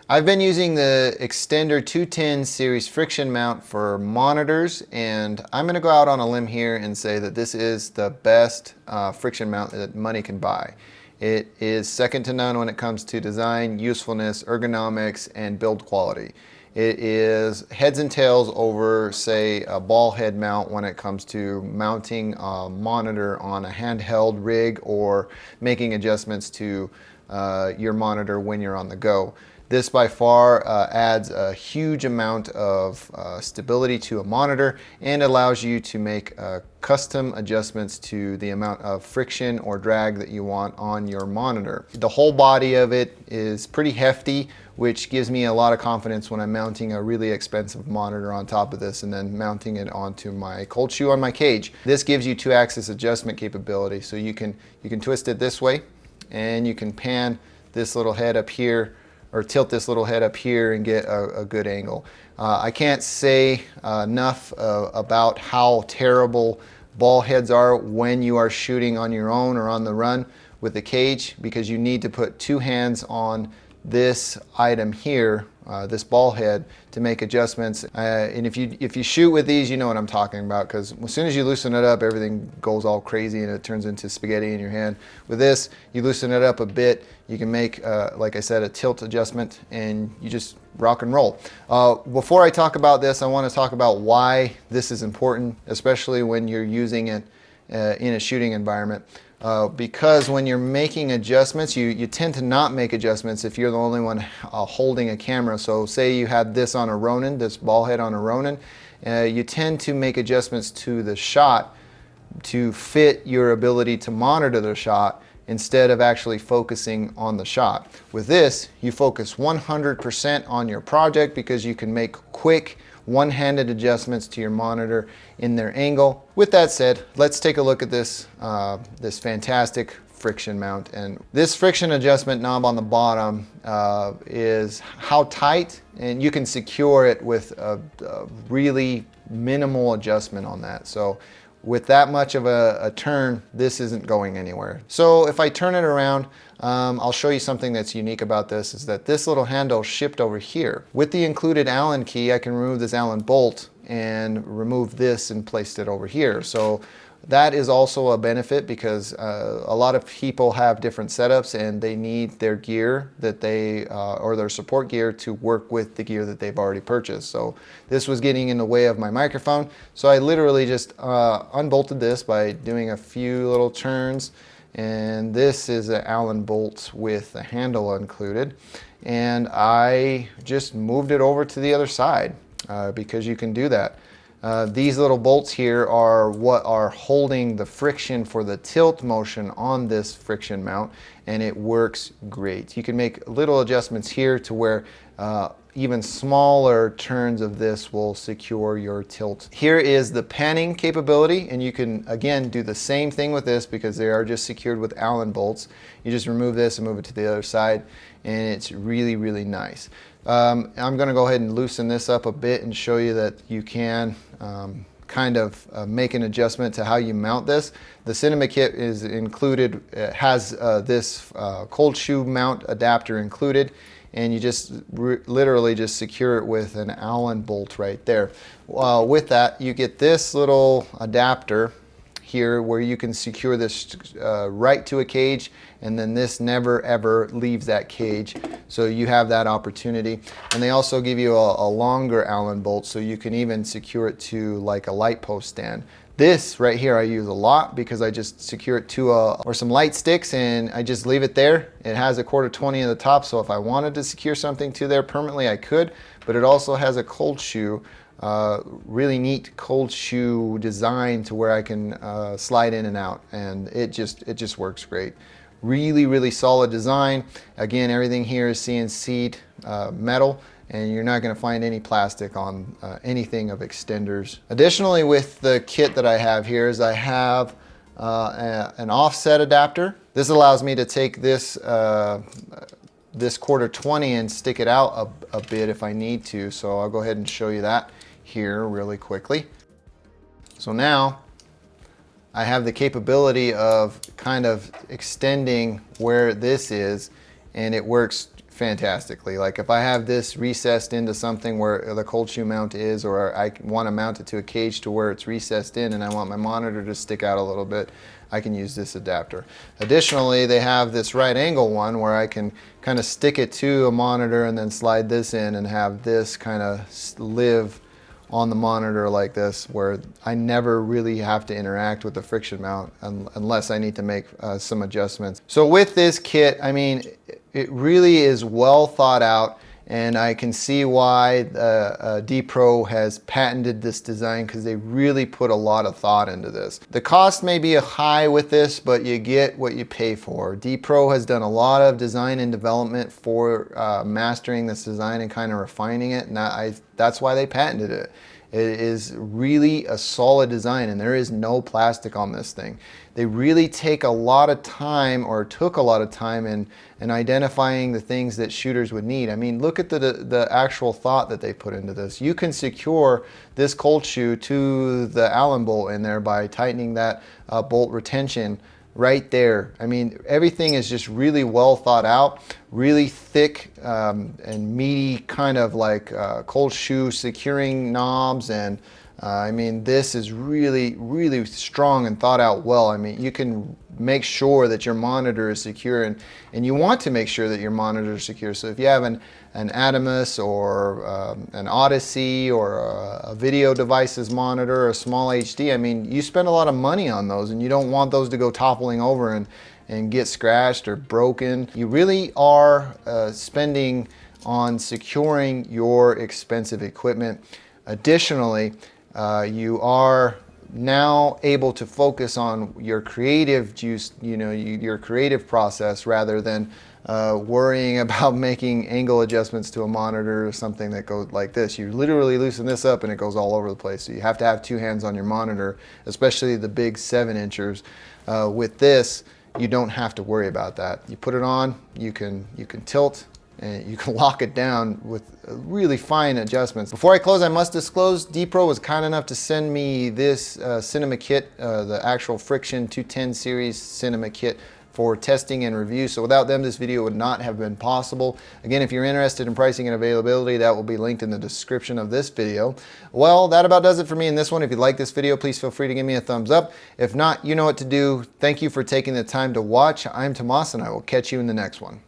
I've been using the Extender 210 series friction mount for monitors, and I'm going to go out on a limb here and say that this is the best friction mount that money can buy. It is second to none when it comes to design, usefulness, ergonomics, and build quality. It is heads and tails over, say, a ball head mount when it comes to mounting a monitor on a handheld rig or making adjustments to your monitor when you're on the go. This by far adds a huge amount of stability to a monitor and allows you to make custom adjustments to the amount of friction or drag that you want on your monitor. The whole body of it is pretty hefty, which gives me a lot of confidence when I'm mounting a really expensive monitor on top of this and then mounting it onto my cold shoe on my cage. This gives you 2-axis adjustment capability, so you can twist it this way and you can pan this little head up here or tilt this little head up here and get a good angle. I can't say enough about how terrible ball heads are when you are shooting on your own or on the run with the cage, because you need to put 2 hands on this item here, this ball head, to make adjustments. And if you shoot with these, you know what I'm talking about, because as soon as you loosen it up, everything goes all crazy and it turns into spaghetti in your hand. With this, you loosen it up a bit, you can make, like I said, a tilt adjustment, and you just rock and roll. Before I talk about this, I want to talk about why this is important, especially when you're using it in a shooting environment. Because when you're making adjustments, you tend to not make adjustments if you're the only one holding a camera. So say you had this on a Ronin, this ball head on a Ronin, you tend to make adjustments to the shot to fit your ability to monitor the shot instead of actually focusing on the shot. With this, you focus 100% on your project because you can make quick one-handed adjustments to your monitor in their angle. With that said, let's take a look at this this fantastic friction mount. And this friction adjustment knob on the bottom is how tight, and you can secure it with a really minimal adjustment on that. So with that much of a turn, this isn't going anywhere. So if I turn it around, I'll show you something that's unique about this, is that this little handle shipped over here. With the included Allen key, I can remove this Allen bolt and remove this and place it over here. So that is also a benefit, because a lot of people have different setups and they need their gear that they, or their support gear, to work with the gear that they've already purchased. So this was getting in the way of my microphone. So I literally just unbolted this by doing a few little turns. And this is an Allen bolt with a handle included. And I just moved it over to the other side because you can do that. These little bolts here are what are holding the friction for the tilt motion on this friction mount, and it works great. You can make little adjustments here to where even smaller turns of this will secure your tilt. Here is the panning capability, and you can again do the same thing with this because they are just secured with Allen bolts. You just remove this and move it to the other side, and it's really, really nice. I'm going to go ahead and loosen this up a bit and show you that you can kind of make an adjustment to how you mount this. The Cinema kit is included, has this cold shoe mount adapter included, and you just literally just secure it with an Allen bolt right there. With that, you get this little adapter here where you can secure this right to a cage, and then this never ever leaves that cage, so you have that opportunity. And they also give you a longer Allen bolt, so you can even secure it to like a light post stand. This right here I use a lot because I just secure it to or some light sticks, and I just leave it there. It has a 1/4-20 at the top, so if I wanted to secure something to there permanently, I could. But it also has a cold shoe, really neat cold shoe design to where I can slide in and out, and it just works great. Really, really solid design. Again, everything here is CNC'd metal, and you're not going to find any plastic on anything of Extenders. Additionally, with the kit that I have here is I have an offset adapter. This allows me to take this this 1/4-20 and stick it out a bit if I need to. So I'll go ahead and show you that here really quickly. So now I have the capability of kind of extending where this is, and it works fantastically. Like if I have this recessed into something where the cold shoe mount is, or I want to mount it to a cage to where it's recessed in and I want my monitor to stick out a little bit, I can use this adapter. Additionally, they have this right angle one where I can kind of stick it to a monitor and then slide this in and have this kind of live on the monitor like this, where I never really have to interact with the friction mount unless I need to make some adjustments. So with this kit, I mean, it really is well thought out, and I can see why D-Pro has patented this design, because they really put a lot of thought into this. The cost may be high with this, but you get what you pay for. D-Pro has done a lot of design and development for mastering this design and kind of refining it, and that's why they patented it. It is really a solid design, and there is no plastic on this thing. They really take a lot of time, or took a lot of time in identifying the things that shooters would need. I mean, look at the actual thought that they put into this. You can secure this cold shoe to the Allen bolt in there by tightening that bolt retention right there. I mean, everything is just really well thought out, really thick and meaty, kind of like cold shoe securing knobs. And I mean, this is really, really strong and thought out well. I mean, you can make sure that your monitor is secure, and you want to make sure that your monitor is secure. So if you have an Adamus or an Odyssey or a video devices monitor or a small HD, I mean, you spend a lot of money on those, and you don't want those to go toppling over and get scratched or broken. You really are spending on securing your expensive equipment. Additionally, you are now able to focus on your creative juice, your creative process, rather than worrying about making angle adjustments to a monitor or something that goes like this. You literally loosen this up and it goes all over the place. So you have to have two hands on your monitor, especially the big 7-inchers. With this, you don't have to worry about that. You put it on, you can tilt, and you can lock it down with really fine adjustments. Before I close, I must disclose D-Pro was kind enough to send me this cinema kit, the actual Friction 210 series cinema kit, for testing and review. So without them, this video would not have been possible. Again, if you're interested in pricing and availability, that will be linked in the description of this video. Well, that about does it for me in this one. If you like this video, please feel free to give me a thumbs up. If not, you know what to do. Thank you for taking the time to watch. I'm Tomas, and I will catch you in the next one.